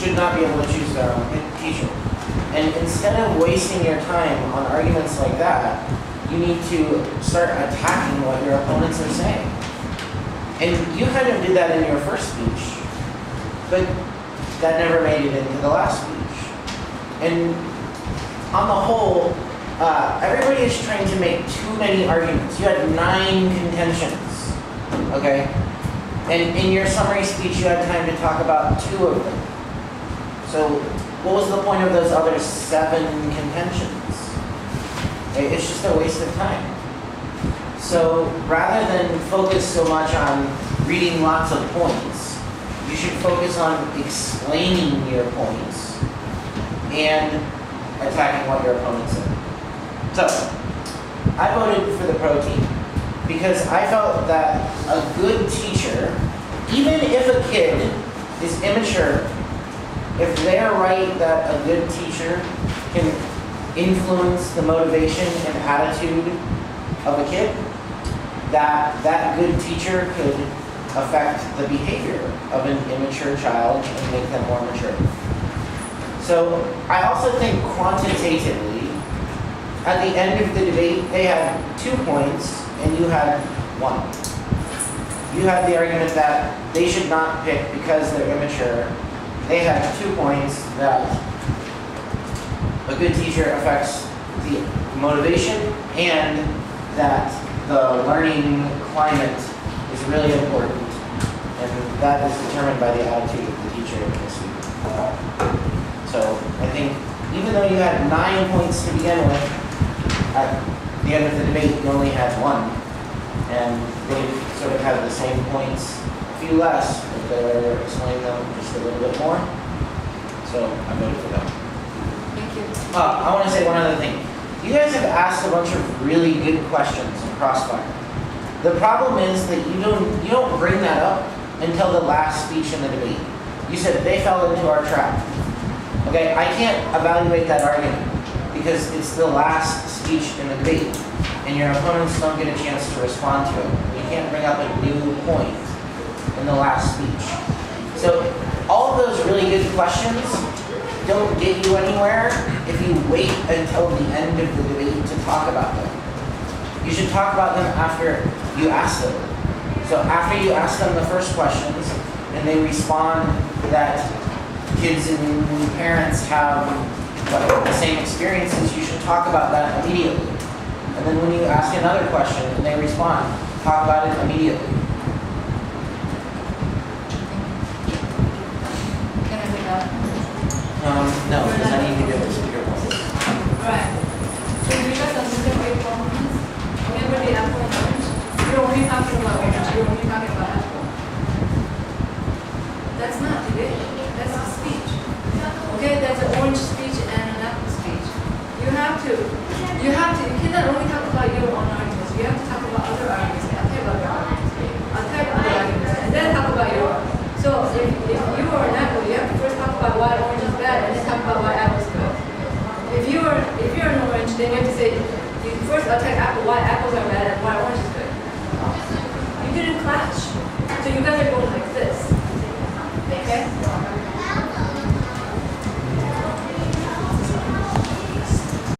should not be able to choose their own teacher. And instead of wasting your time on arguments like that, you need to start attacking what your opponents are saying. And you kind of did that in your first speech, but that never made it into the last speech. And on the whole, everybody is trying to make too many arguments. You had 9 contentions, okay? And in your summary speech, you had time to talk about 2 of them. So what was the point of those other 7 contentions? It's just a waste of time. So rather than focus so much on reading lots of points, you should focus on explaining your points and attacking what your opponent said. So, I voted for the pro team because I felt that a good teacher, even if a kid is immature, if they're right that a good teacher can influence the motivation and attitude of a kid, that good teacher could affect the behavior of an immature child and make them more mature. So I also think quantitatively, at the end of the debate, they had 2 points and you had 1. You had the argument that they should not pick because they're immature. They had 2 points that a good teacher affects the motivation and that the learning climate is really important, and that is determined by the attitude of the teacher in the student. So I think even though you had 9 points to begin with, at the end of the debate you only had 1, and they sort of had the same points, a few less, but they were explaining them just a little bit more. So I voted for them. Thank you. I want to say one other thing. You guys have asked a bunch of really good questions in Crossfire. The problem is that you don't bring that up until the last speech in the debate. You said they fell into our trap. Okay, I can't evaluate that argument because it's the last speech in the debate, and your opponents don't get a chance to respond to it. You can't bring up a new point in the last speech. So all of those really good questions don't get you anywhere if you wait until the end of the debate to talk about them. You should talk about them after you ask them. So after you ask them the first questions and they respond that kids and parents have the same experiences, you should talk about that immediately. And then when you ask another question and they respond, talk about it immediately. Can I pick up? No, because I need to get the speaker points. Right. So you guys are looking at performance. Remember the apple and orange? You're only talking about orange. You're only talking about apple. That's not debate. That's a speech. Okay, that's an orange speech and an apple speech. You cannot only talk about your own arguments. You have to talk about other arguments. Attack other arguments. Attack other arguments. And then talk about your own. So if you are an apple, you have to first talk about why orange is bad and then talk about why apple is good. If you're an orange, then you have to say, you first attack apple, why apples are bad and why orange is good. You didn't clash. So you guys are going